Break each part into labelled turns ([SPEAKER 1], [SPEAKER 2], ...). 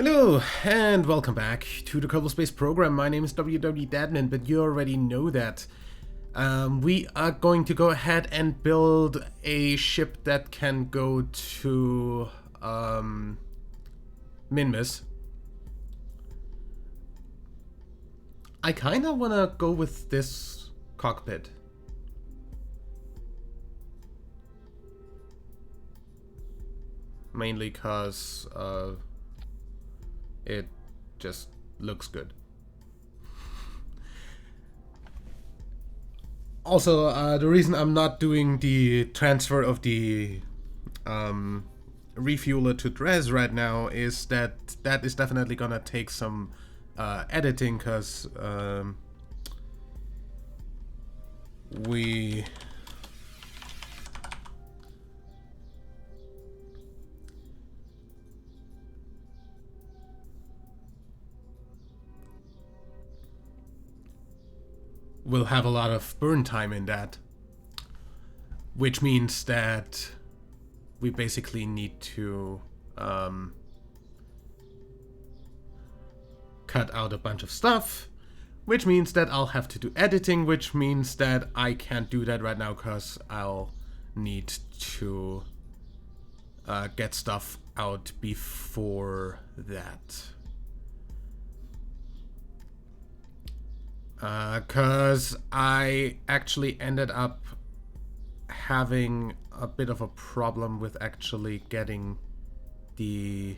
[SPEAKER 1] Hello, and welcome back to the Kerbal Space program. My name is WWDadmin, but you already know that. We are going to go ahead and build a ship that can go to Minmus. I kind of want to go with this cockpit. Mainly because it just looks good. Also, the reason I'm not doing the transfer of the refueler to Dres right now is that is definitely gonna take some editing, because we will have a lot of burn time in that, which means that we basically need to cut out a bunch of stuff, which means that I'll have to do editing, which means that I can't do that right now because I'll need to get stuff out before that. Because I actually ended up having a bit of a problem with actually getting the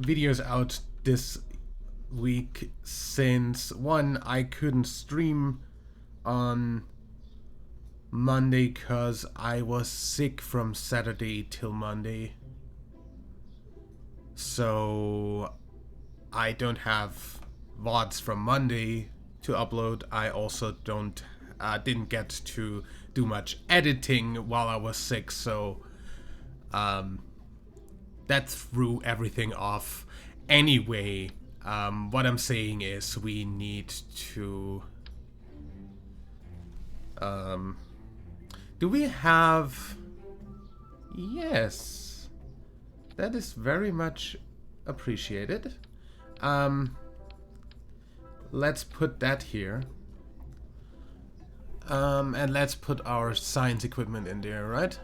[SPEAKER 1] videos out this week, since one, I couldn't stream on Monday because I was sick from Saturday till Monday, so I don't have VODs from Monday to upload. I also didn't get to do much editing while I was sick, so that threw everything off. Anyway, what I'm saying is we need to do we have... Yes, that is very much appreciated. Let's put that here. And let's put our science equipment in there, right?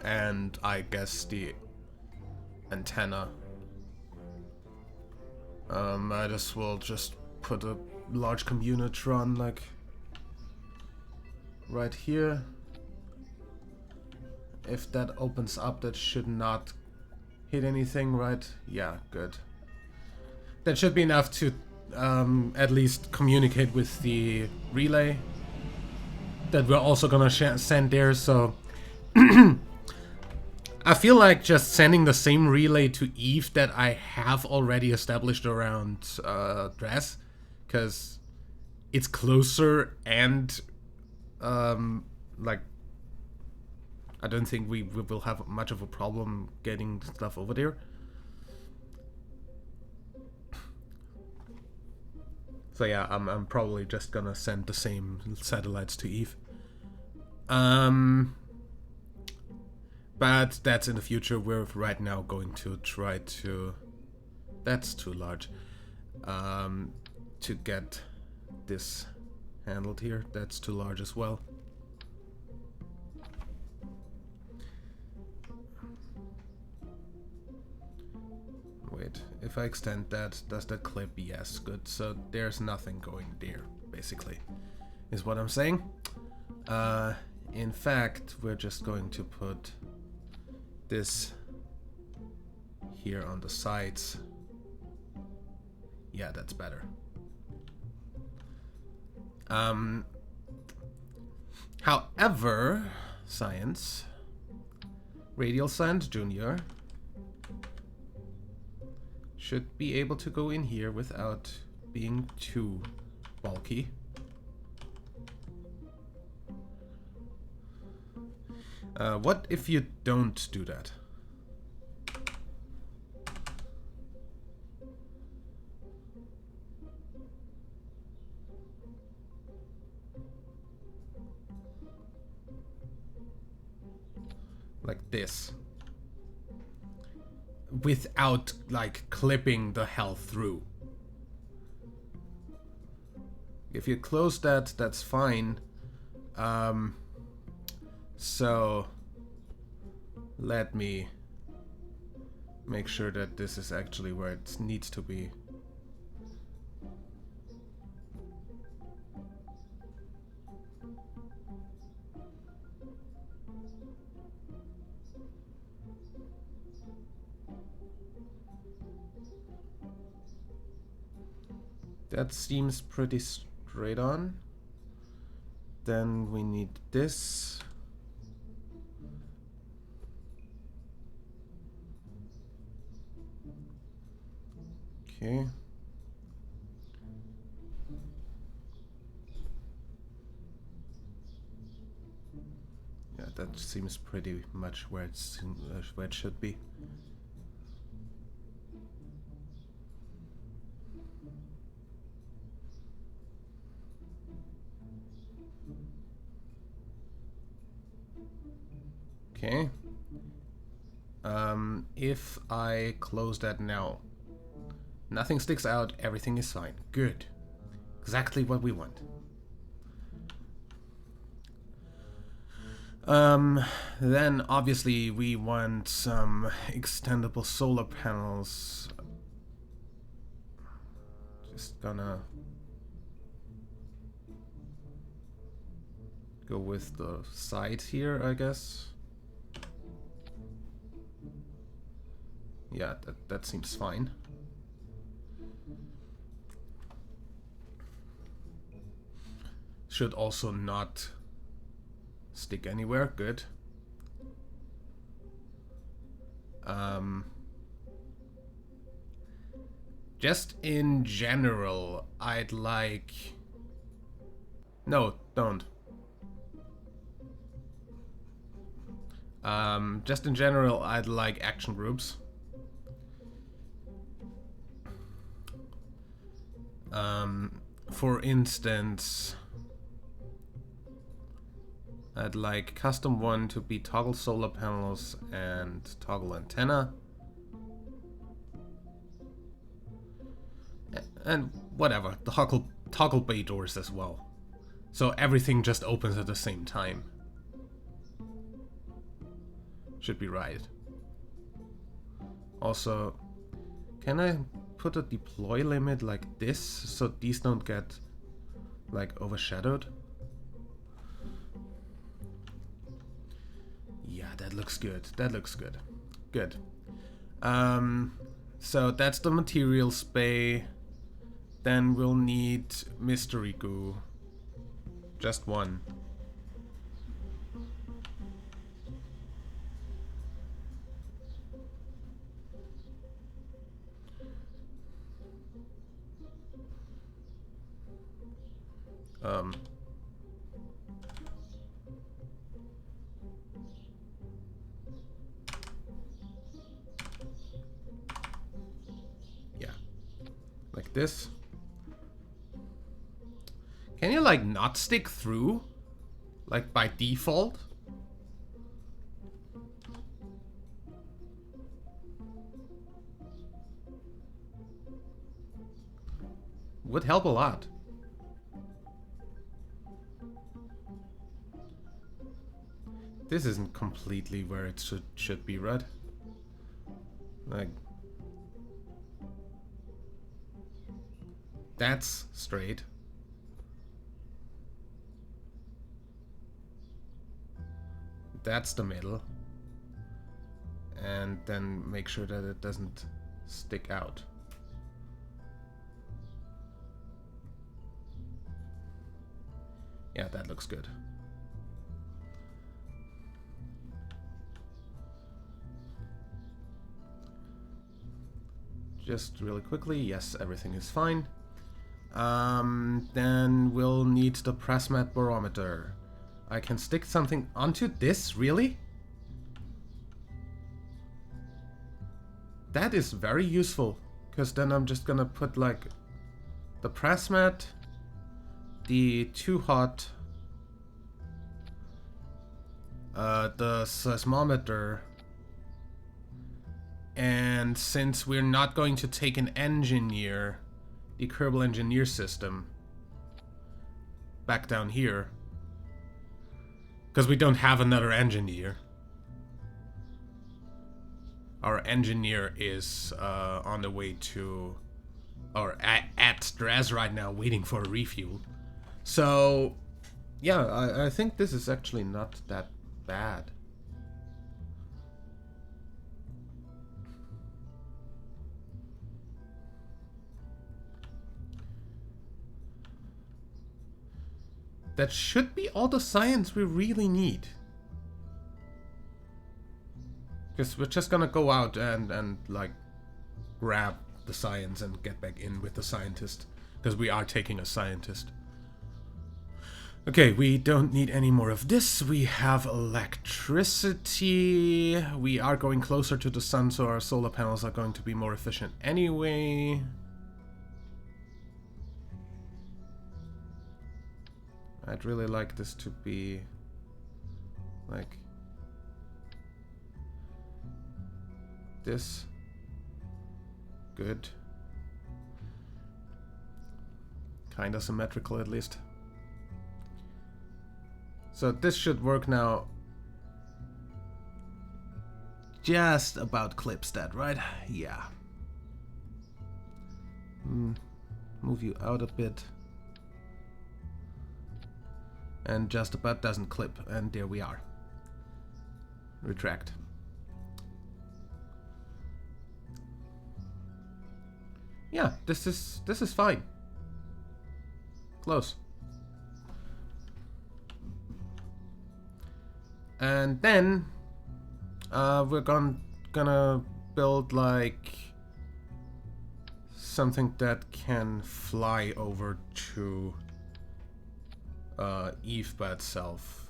[SPEAKER 1] And I guess the antenna. Might as well just put a large communitron like right here. If that opens up, that should not hit anything, right? Yeah, good. That should be enough to at least communicate with the relay that we're also gonna send there, so I feel like just sending the same relay to Eve that I have already established around Dres, because it's closer and like I don't think we will have much of a problem getting stuff over there. So yeah, I'm probably just gonna send the same satellites to Eve. But that's in the future. We're right now going to try to... That's too large. To get this handled here. That's too large as well. Wait, if I extend that, does that clip? Yes, good. So there's nothing going there, basically, is what I'm saying. In fact, we're just going to put this here on the sides. Yeah, that's better. However, science, radial science junior should be able to go in here without being too bulky. What if you don't do that? like this. Without, like, clipping the hell through. If you close that, that's fine. So let me make sure that this is actually where it needs to be. That seems pretty straight on. Then we need this. Okay. Yeah, that seems pretty much where it should be. Okay. If I close that now, nothing sticks out, everything is fine. Good. Exactly what we want. Then obviously we want some extendable solar panels. Just gonna go with the side here, I guess. Yeah, that seems fine. Should also not stick anywhere. Good. Just in general, I'd like... No, don't. Just in general, I'd like action groups. For instance, I'd like custom one to be toggle solar panels and toggle antenna. And whatever, toggle bay doors as well. So everything just opens at the same time. Should be right. Also, can I put a deploy limit like this so these don't get like overshadowed? Yeah, that looks good. That looks good. Good. So that's the materials bay. Then we'll need mystery goo. Just one. Yeah, like this. Can you like not stick through? Like by default? Would help a lot. This isn't completely where it should be, right? Like... That's straight. That's the middle. And then make sure that it doesn't stick out. Yeah, that looks good. Just really quickly, yes, everything is fine. Then we'll need the press mat barometer. I can stick something onto this, really? That is very useful, because then I'm just gonna put like the press mat, the too hot the seismometer. And since we're not going to take an engineer, the Kerbal engineer system, back down here, because we don't have another engineer. Our engineer is on the way to, or at Dres right now, waiting for a refuel. So, yeah, I think this is actually not that bad. That should be all the science we really need. Because we're just gonna go out and like grab the science and get back in with the scientist. Because we are taking a scientist. Okay, we don't need any more of this. We have electricity. We are going closer to the sun, so our solar panels are going to be more efficient anyway. I'd really like this to be like this. Good. Kinda symmetrical at least. So this should work now. Just about clips that, right? Yeah. Move you out a bit. And just about doesn't clip, and there we are. Retract. Yeah, this is fine. Close. And then we're gonna build like something that can fly over to Eve by itself.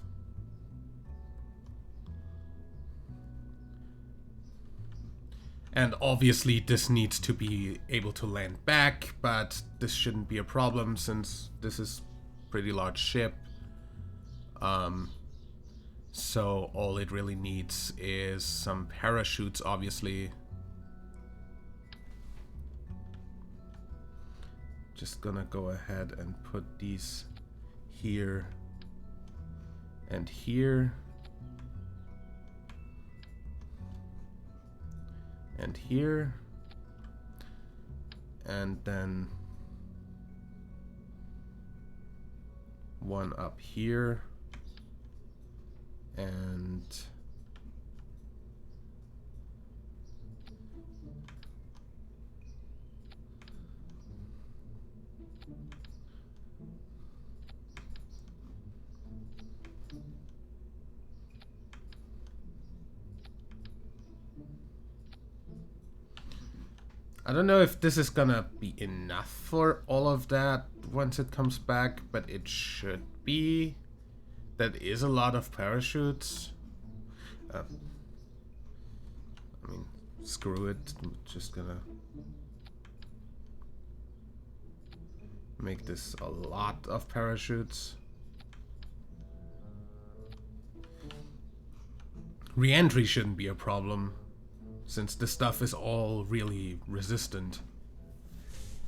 [SPEAKER 1] And obviously this needs to be able to land back, but this shouldn't be a problem since this is a pretty large ship. So all it really needs is some parachutes, obviously. Just gonna go ahead and put these here and here and here, and then one up here, and I don't know if this is gonna be enough for all of that once it comes back, but it should be. That is a lot of parachutes. I mean, screw it. I'm just gonna make this a lot of parachutes. Re-entry shouldn't be a problem, since this stuff is all really resistant.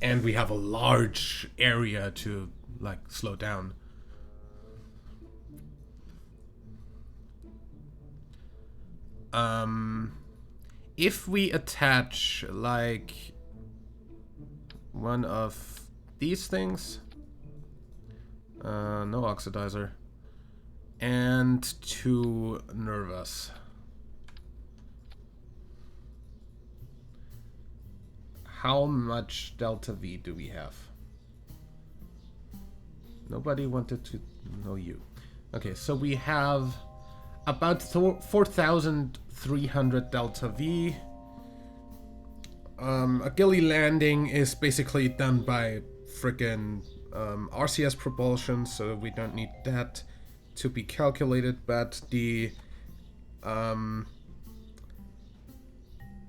[SPEAKER 1] And we have a large area to, like, slow down. If we attach, like, one of these things, no oxidizer, and two nervous. How much delta V do we have? Nobody wanted to know you. Okay, so we have about 4,300 delta V. A Gilly landing is basically done by frickin' RCS propulsion, so we don't need that to be calculated, but the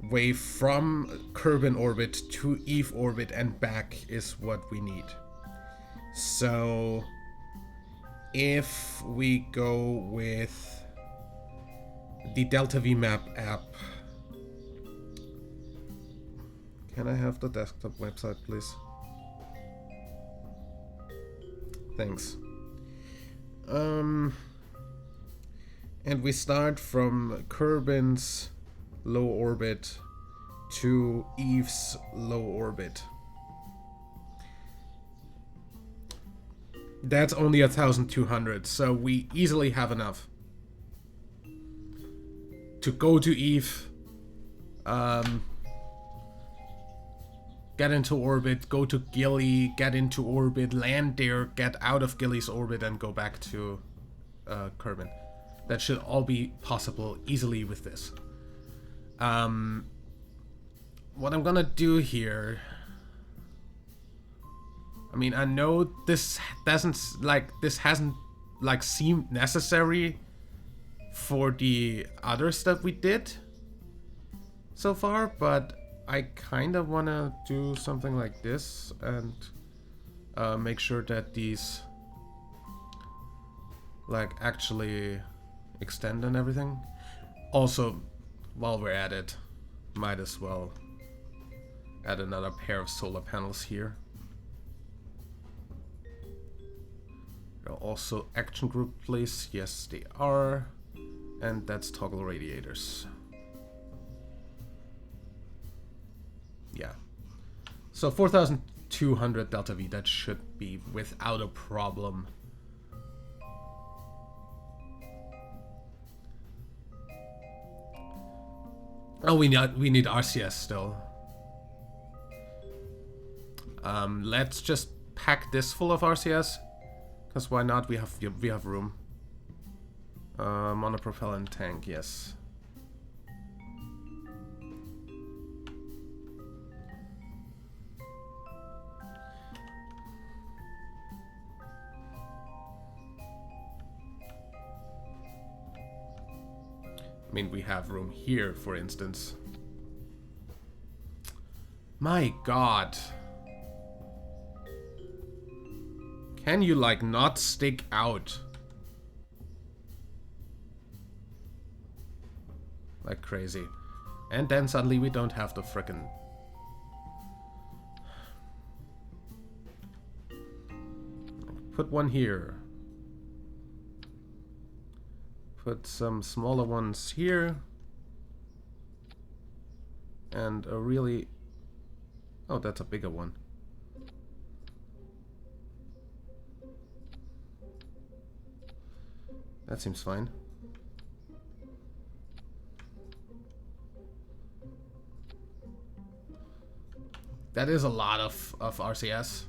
[SPEAKER 1] way from Kerbal orbit to Eve orbit and back is what we need. So if we go with the Delta V map app. Can I have the desktop website, please? Thanks. And we start from Kerbin's low orbit to Eve's low orbit. That's only 1,200, so we easily have enough to go to Eve, get into orbit, go to Gilly, get into orbit, land there, get out of Gilly's orbit, and go back to Kerbin. That should all be possible easily with this. What I'm gonna do here, I mean, I know this hasn't seemed necessary for the others that we did so far, but I kind of want to do something like this and make sure that these like actually extend and everything. Also, while we're at it, might as well add another pair of solar panels here. They're also action group place. Yes, they are. And that's toggle radiators. Yeah. So 4,200 Delta V, that should be without a problem. Oh, we need RCS still. Let's just pack this full of RCS. Because why not? We have room. Monopropellant tank, yes. I mean, we have room here, for instance. My God. Can you, like, not stick out? Like crazy. And then suddenly we don't have the frickin'... Put one here. Put some smaller ones here. And a really... Oh, that's a bigger one. That seems fine. That is a lot of RCS.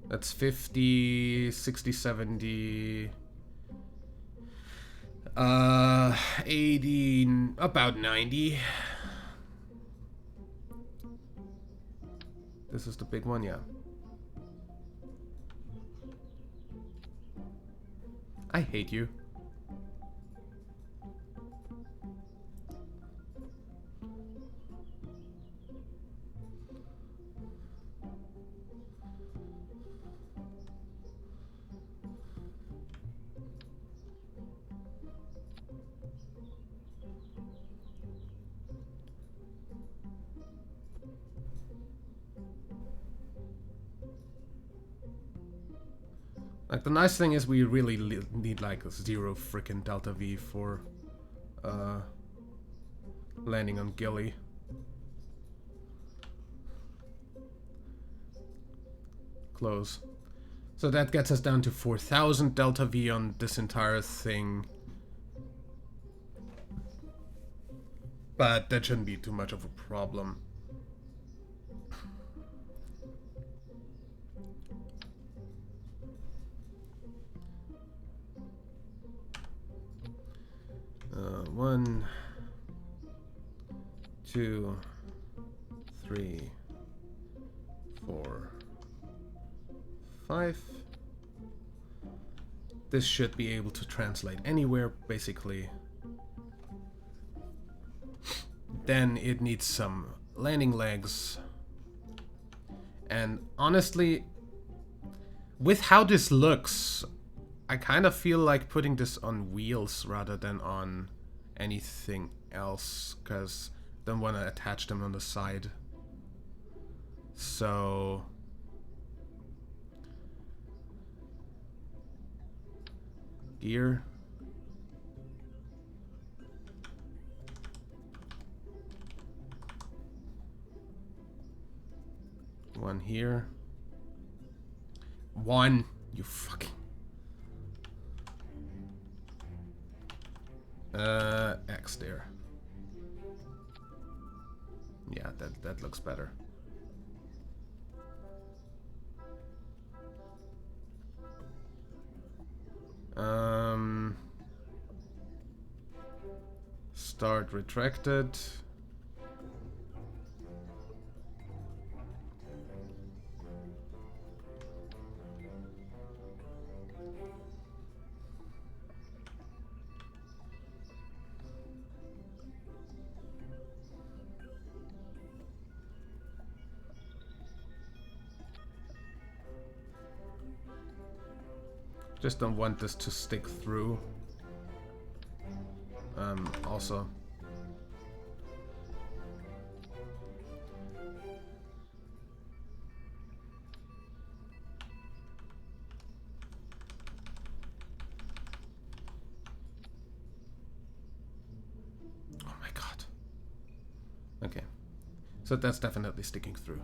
[SPEAKER 1] That's 50, 60, 70, 80, about 90. This is the big one, yeah. I hate you. Like, the nice thing is we really need like 0 freaking Delta V for landing on Gilly. Close. So that gets us down to 4,000 Delta V on this entire thing. But that shouldn't be too much of a problem. One, 2, 3, 4, 5. This should be able to translate anywhere, basically. Then it needs some landing legs. And honestly, with how this looks, I kind of feel like putting this on wheels rather than on anything else, because I don't want to attach them on the side. So gear. One here. One. You fucking. X there. Yeah, that looks better. Start retracted. Just don't want this to stick through. Also. Oh my god. Okay. So that's definitely sticking through.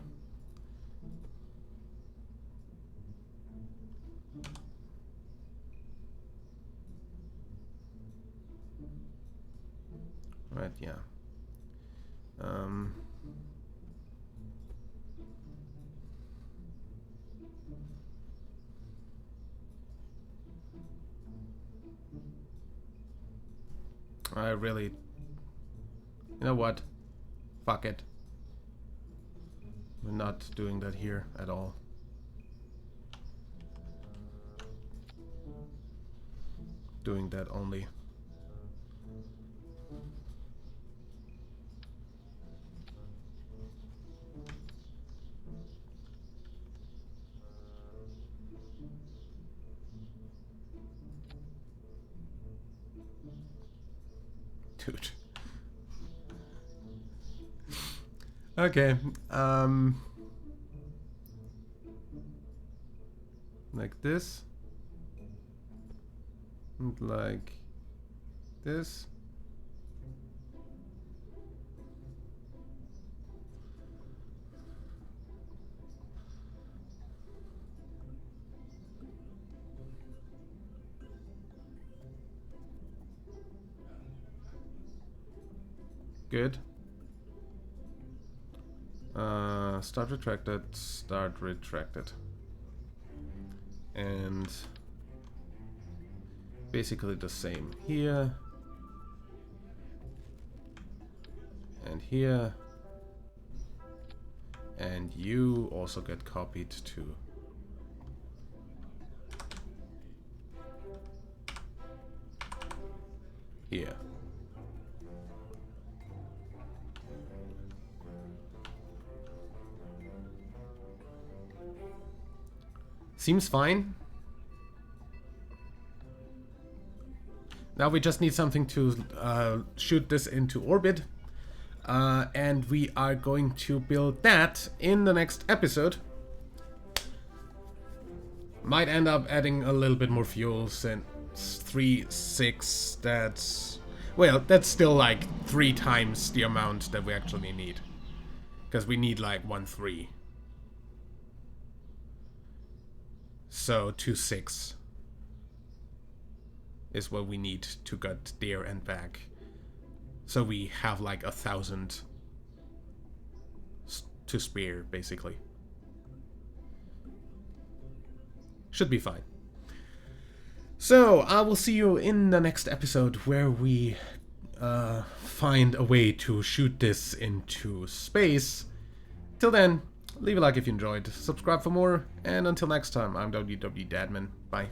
[SPEAKER 1] Right, yeah. I really... You know what? Fuck it. We're not doing that here at all. Doing that only. Dude. Okay, like this, and like this. Good. Start retracted. And basically the same here. And here. And you also get copied to here. Seems fine. Now we just need something to shoot this into orbit. And we are going to build that in the next episode. Might end up adding a little bit more fuel since 3-6. That's... Well, that's still like 3 times the amount that we actually need. Because we need like 1-3. So 2-6 is what we need to get there and back. So we have like 1,000 to spare, basically. Should be fine. So I will see you in the next episode where we find a way to shoot this into space. Till then, leave a like if you enjoyed, subscribe for more, and until next time, I'm WW Dadman. Bye.